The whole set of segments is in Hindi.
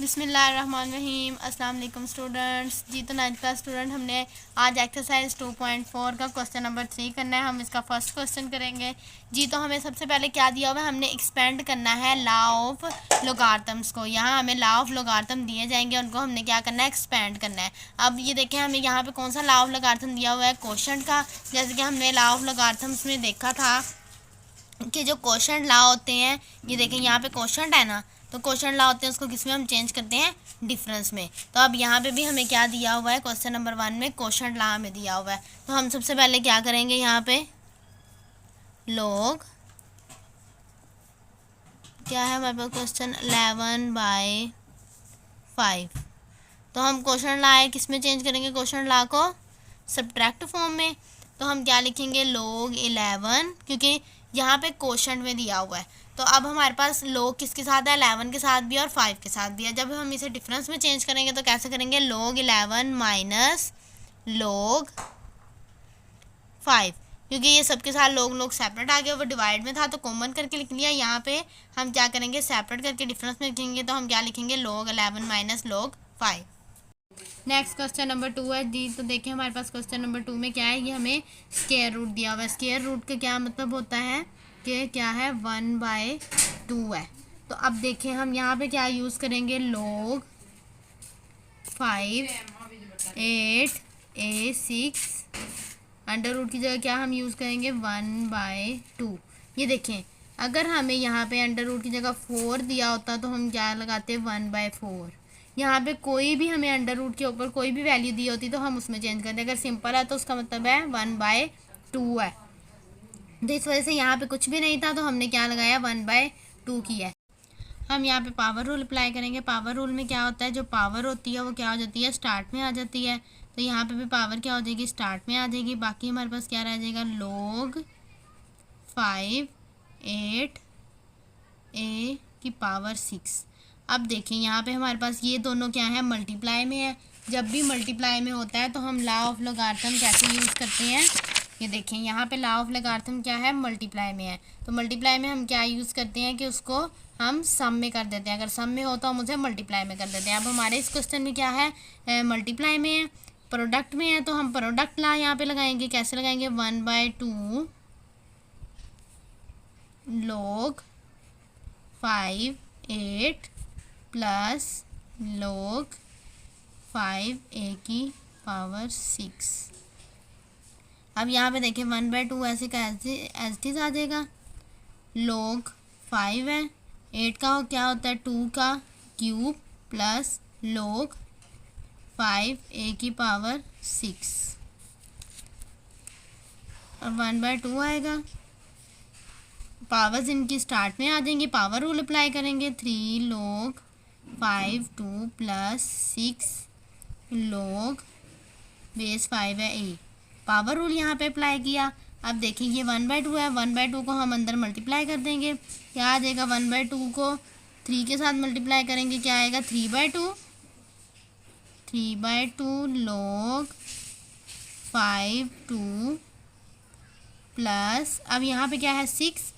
बिस्मिल्लाहिर्रहमानिर्रहीम। अस्सलाम वालेकुम स्टूडेंट्स। जी तो 9th क्लास स्टूडेंट हमने आज एक्सरसाइज 2.4 का क्वेश्चन नंबर 3 करना है। हम इसका फर्स्ट क्वेश्चन करेंगे। जी तो हमें सबसे पहले क्या दिया हुआ है, हमने एक्सपेंड करना है लॉ ऑफ लोगारिथम्स को। यहाँ हमें लॉ ऑफ लोगारिथम दिए जाएंगे, उनको हमने क्या करना है, एक्सपेंड करना है। अब ये देखें हमें यहाँ पे कौन सा लॉ ऑफ लोगारिथम दिया हुआ है, कोशेंट का। जैसे कि हमने लॉ ऑफ लोगारिथम्स में देखा था कि जो कोशेंट लॉ होते हैं, ये देखें यहाँ पे कोशेंट है ना, तो कोशेंट लॉ होते हैं उसको किस में हम चेंज करते हैं, डिफरेंस में। तो अब यहाँ पे भी हमें क्या दिया हुआ है, क्वेश्चन नंबर 1 में कोशेंट लॉ हमें दिया हुआ है। तो हम सबसे पहले क्या करेंगे, यहाँ पे लोग क्या है हमारे पास क्वेश्चन 11/5। तो हम कोशेंट लॉ है किस में चेंज करेंगे, कोशेंट लॉ को सब्ट्रैक्ट फॉर्म में। तो हम क्या लिखेंगे, लोग 11, क्योंकि यहाँ पे कोशेंट में दिया हुआ है। तो अब हमारे पास लोग किसके साथ है, 11 के साथ भी और 5 के साथ भी है। जब हम इसे डिफरेंस में चेंज करेंगे तो कैसे करेंगे, लोग 11 माइनस लोग 5, क्योंकि ये सबके साथ लोग सेपरेट आ गए, वो डिवाइड में था तो कॉमन करके लिख लिया। यहाँ पे हम क्या करेंगे, सेपरेट करके डिफरेंस में लिखेंगे। तो हम क्या लिखेंगे, लोग 11 माइनस लोग 5। नेक्स्ट क्वेश्चन नंबर 2 है जी। तो देखिए हमारे पास क्वेश्चन नंबर 2 में क्या है, ये हमें स्क्वायर रूट दिया हुआ है। स्क्वायर रूट का क्या मतलब होता है कि क्या है, 1/2 है। तो अब देखें हम यहाँ पे क्या यूज़ करेंगे, लोग 5 8 a 6 अंडर रूट की जगह क्या हम यूज़ करेंगे, 1/2। ये देखें अगर हमें यहाँ पे अंडर रूट की जगह 4 दिया होता तो हम क्या लगाते, 1/4। यहाँ पे कोई भी हमें अंडर रूट के ऊपर कोई भी वैल्यू दी होती तो हम उसमें चेंज करते। अगर सिंपल है तो उसका मतलब है 1/2 है। तो इस वजह से यहाँ पे कुछ भी नहीं था तो हमने क्या लगाया, 1/2 किया है। हम यहाँ पे पावर रूल अप्लाई करेंगे। पावर रूल में क्या होता है, जो पावर होती है वो क्या हो जाती है, स्टार्ट में आ जाती है। तो यहाँ पे भी पावर क्या हो जाएगी, स्टार्ट में आ जाएगी। बाकी हमारे पास क्या रह जाएगा, लोग 5 8 a की पावर 6। अब देखें यहाँ पे हमारे पास ये दोनों क्या है, मल्टीप्लाई में है। जब भी मल्टीप्लाई में होता है तो हम लॉ ऑफ लोगारिथम कैसे यूज़ करते हैं, ये देखें यहाँ पे लॉ ऑफ लोगारिथम क्या है, मल्टीप्लाई में है। तो मल्टीप्लाई में हम क्या यूज़ करते हैं कि उसको हम सम में कर देते हैं। अगर सम में हो तो हम उसे मल्टीप्लाई में कर देते हैं। अब हमारे इस क्वेश्चन में क्या है, मल्टीप्लाई में है, प्रोडक्ट में है। तो हम प्रोडक्ट लॉ यहाँ पे लगाएंगे। कैसे लगाएंगे, 1/2 लोग 5 8 प्लस लोग 5 a की पावर 6। अब यहाँ पे देखिए 1/2 ऐसे का ऐसे इट इज़ आ जाएगा। लोग 5 है, 8 का क्या होता है, 2 का क्यूब प्लस लोग 5 a की पावर 6 और 1/2 आएगा। पावर्स इनकी स्टार्ट में आ जाएंगी, पावर रूल अप्लाई करेंगे। 3 लोग 5 2 प्लस 6 लोग बेस 5 है a। पावर रूल यहाँ पे अप्लाई किया। अब देखिए ये 1/2 है, 1/2 को हम अंदर मल्टीप्लाई कर देंगे। क्या आ जाएगा, 1/2 को 3 के साथ मल्टीप्लाई करेंगे, क्या आएगा, 3/2 लोग 5 2 प्लस अब यहाँ पे क्या है, 6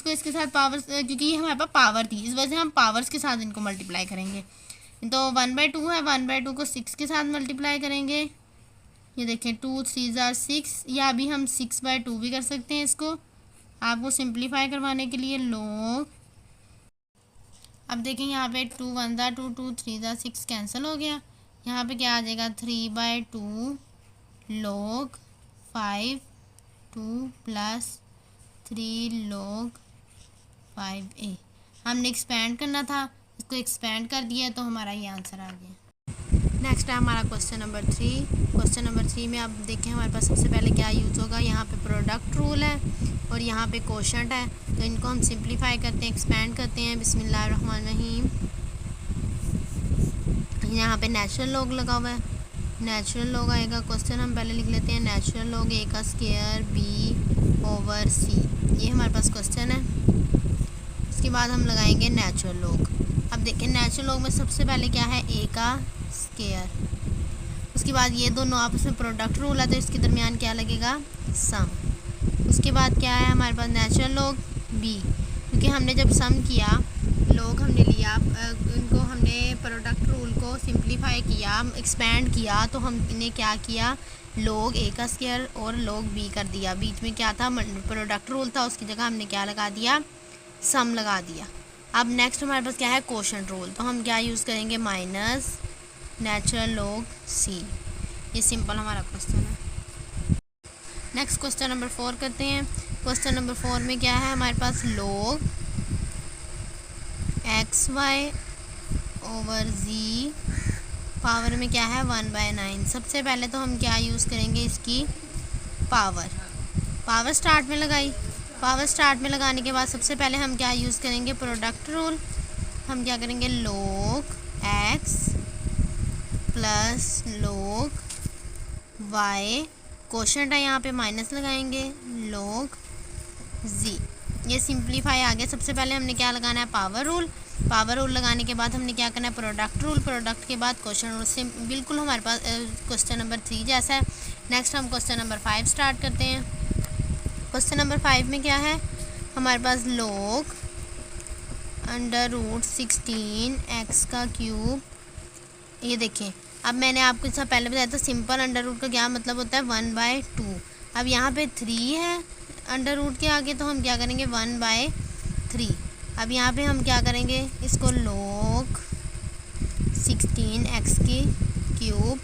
को इसके साथ पावर, क्योंकि ये हमारे पास पावर थी इस वजह से हम पावर्स के साथ इनको मल्टीप्लाई करेंगे। तो 1/2 है, 1/2 को 6 के साथ मल्टीप्लाई करेंगे। ये देखें 2 3 जार 6, या अभी हम 6/2 भी कर सकते हैं इसको आपको सिंप्लीफाई करवाने के लिए। लोग अब देखें यहाँ पे 2 1 जार 2 2 3 जार 6 कैंसिल हो गया। यहाँ पे क्या आ जाएगा, 3/2 लोग 5 2 प्लस 3 लोग 5a। हमने एक्सपेंड करना था, इसको एक्सपेंड कर दिया तो हमारा ये आंसर आ गया। नेक्स्ट है हमारा क्वेश्चन नंबर 3। क्वेश्चन नंबर 3 में आप देखें हमारे पास सबसे पहले क्या यूज़ होगा, यहाँ पे प्रोडक्ट रूल है और यहाँ पे कोशेंट है। तो इनको हम सिंप्लीफाई करते हैं, एक्सपेंड करते हैं। बिस्मिल्लाहिर्रहमानिर्रहीम। यहाँ पे नेचुरल लॉग लगा हुआ है, नेचुरल लॉग आएगा। क्वेश्चन हम पहले लिख लेते हैं, नेचुरल लॉग a का स्क्वायर b/c। ये हमारे पास क्वेश्चन है। उसके बाद हम लगाएंगे नेचुरल लॉग। अब देखें नेचुरल लॉग में सबसे पहले क्या है, a का स्क्वायर। उसके बाद ये दोनों आपस में प्रोडक्ट रूल है तो इसके दरमियान क्या लगेगा, सम। उसके बाद क्या है हमारे पास, नेचुरल लॉग b, क्योंकि हमने जब सम किया लोग हमने लिया, इनको हमने हमने प्रोडक्ट रूल को सिंप्लीफाई किया, एक्सपेंड किया, तो हमने क्या किया, log a का स्क्वायर और log b कर दिया। बीच में क्या था, प्रोडक्ट रूल था, उसकी जगह हमने क्या लगा दिया, सम लगा दिया। अब नेक्स्ट हमारे पास क्या है, क्वोशंट रूल। तो हम क्या यूज़ करेंगे, माइनस नेचुरल log c। ये सिंपल हमारा क्वेश्चन है। नेक्स्ट क्वेश्चन नंबर 4 करते हैं। क्वेश्चन नंबर 4 में क्या है हमारे पास, log X Y over z power में क्या है 1/9। सबसे पहले तो हम क्या यूज़ करेंगे, इसकी पावर स्टार्ट में लगाई। पावर स्टार्ट में लगाने के बाद सबसे पहले हम क्या यूज़ करेंगे, प्रोडक्ट रूल। हम क्या करेंगे, log x plus log y, quotient है यहाँ पे माइनस लगाएंगे, log z। ये सिंप्लीफाई आ गया। सबसे पहले हमने क्या लगाना है, पावर रूल। पावर रूल लगाने के बाद हमने क्या करना है, प्रोडक्ट रूल। प्रोडक्ट के बाद क्वेश्चन रूल से बिल्कुल हमारे पास क्वेश्चन नंबर 3 जैसा है। नेक्स्ट हम क्वेश्चन नंबर 5 स्टार्ट करते हैं। क्वेश्चन नंबर 5 में क्या है हमारे पास, log √16 x का क्यूब। ये देखें, अब मैंने आपको इससे पहले बताया था सिंपल अंडर रूट का क्या मतलब होता है, 1/2। अब यहाँ पे 3 है अंडर रूट के आगे, तो हम क्या करेंगे, 1/3। अब यहाँ पे हम क्या करेंगे, इसको log 16 x की क्यूब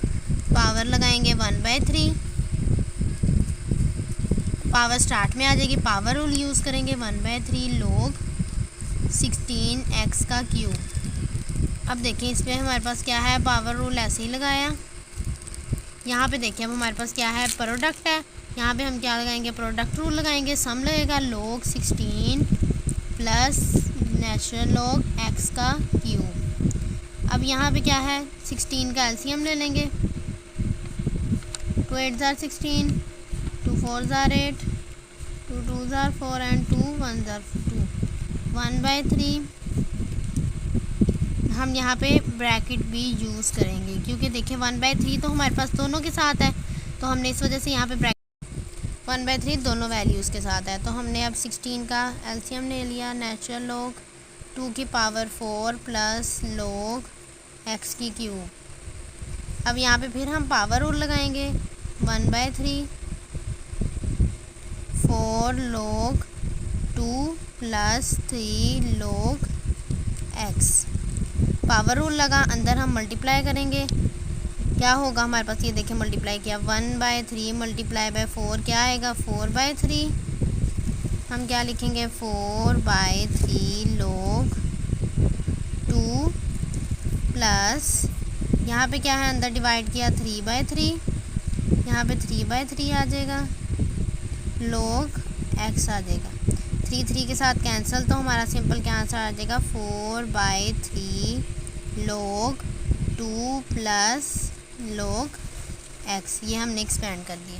पावर लगाएंगे 1/3। पावर स्टार्ट में आ जाएगी, पावर रूल यूज़ करेंगे, 1/3 log 16 x का क्यूब। अब देखिए इसमें हमारे पास क्या है, पावर रूल ऐसे ही लगाया। यहाँ पे देखिए अब हमारे पास क्या है, प्रोडक्ट है। यहाँ पे हम क्या लगाएंगे, प्रोडक्ट रूल लगाएंगे। सम लगेगा log 16 plus natural log x का क्यूब। अब यहाँ पे क्या है, 16 का एलसीएम ले लेंगे। 2 8 jar 16, 2 4 jar 8, 2 2 jar 4 and 2 1 jar 2, 1/3। हम यहाँ पे ब्रैकेट भी यूज़ करेंगे क्योंकि देखिए 1/3 तो हमारे पास दोनों के साथ है, तो हमने इस वजह से यहाँ पे ब्रैकेट 1/3 दोनों वैल्यूज़ के साथ है। तो हमने अब 16 का एलसीएम ले लिया, नेचुरल log 2 की पावर 4 प्लस log x की क्यूब। अब यहाँ पे फिर हम पावर रूल लगाएंगे, 1/3 4 log 2 plus 3 log x। Power rule लगा, अंदर हम मल्टीप्लाई करेंगे, क्या होगा हमारे पास, ये देखिए मल्टीप्लाई किया, 1/3 मल्टीप्लाई बाय 4 क्या आएगा, 4/3। हम क्या लिखेंगे, 4/3 log 2 प्लस, यहाँ पे क्या है अंदर डिवाइड किया 3/3, यहाँ पे 3/3 आ जाएगा, log x आ जाएगा। 3 के साथ कैंसिल, तो हमारा सिंपल क्या आंसर आ जाएगा, 4/3 log 2 प्लस log x। ये हमने एक्सपेंड कर दिया।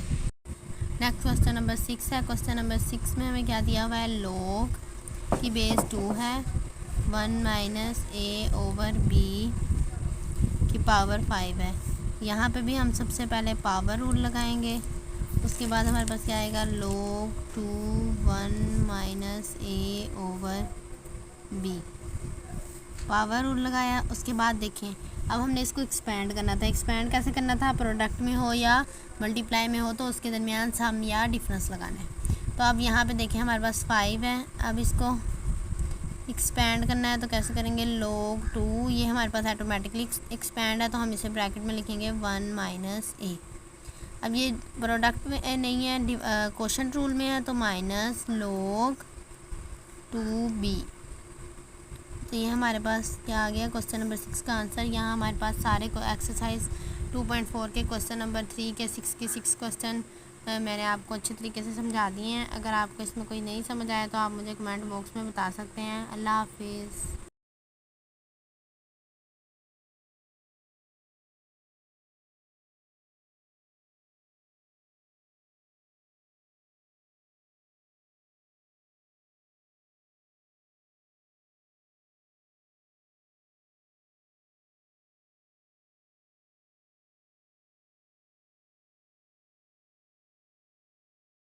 नेक्स्ट क्वेश्चन नंबर 6 है। क्वेश्चन नंबर 6 में हमें क्या दिया हुआ है, log की बेस 2 है, 1 माइनस a ओवर b की पावर 5 है। यहाँ पे भी हम सबसे पहले पावर रूल लगाएंगे, उसके बाद हमारे पास क्या आएगा, log 2 1 minus a over b। Power rule लगाया, उसके बाद देखें अब हमने इसको एक्सपेंड करना था। एक्सपेंड कैसे करना था, प्रोडक्ट में हो या मल्टीप्लाई में हो तो उसके दरमियान सम या डिफरेंस लगाना है। तो अब यहाँ पे देखें हमारे पास 5 है, अब इसको एक्सपेंड करना है तो कैसे करेंगे, log 2, ये हमारे पास ऑटोमेटिकली एक्सपेंड है तो हम इसे ब्रैकेट में लिखेंगे 1 माइनस a। अब ये प्रोडक्ट में नहीं है, क्वोशंट रूल में है, तो माइनस log 2b। तो ये हमारे पास क्या आ गया, क्वेश्चन नंबर 6 का आंसर। यहाँ हमारे पास सारे को एक्सरसाइज 2.4 के क्वेश्चन नंबर 3 के 6 के 6 क्वेश्चन मैंने आपको अच्छे तरीके से समझा दिए हैं। अगर आपको इसमें कोई नहीं समझ आया तो आप मुझे कमेंट बॉक्स में बता सकते हैं। अल्लाह हाफिज़।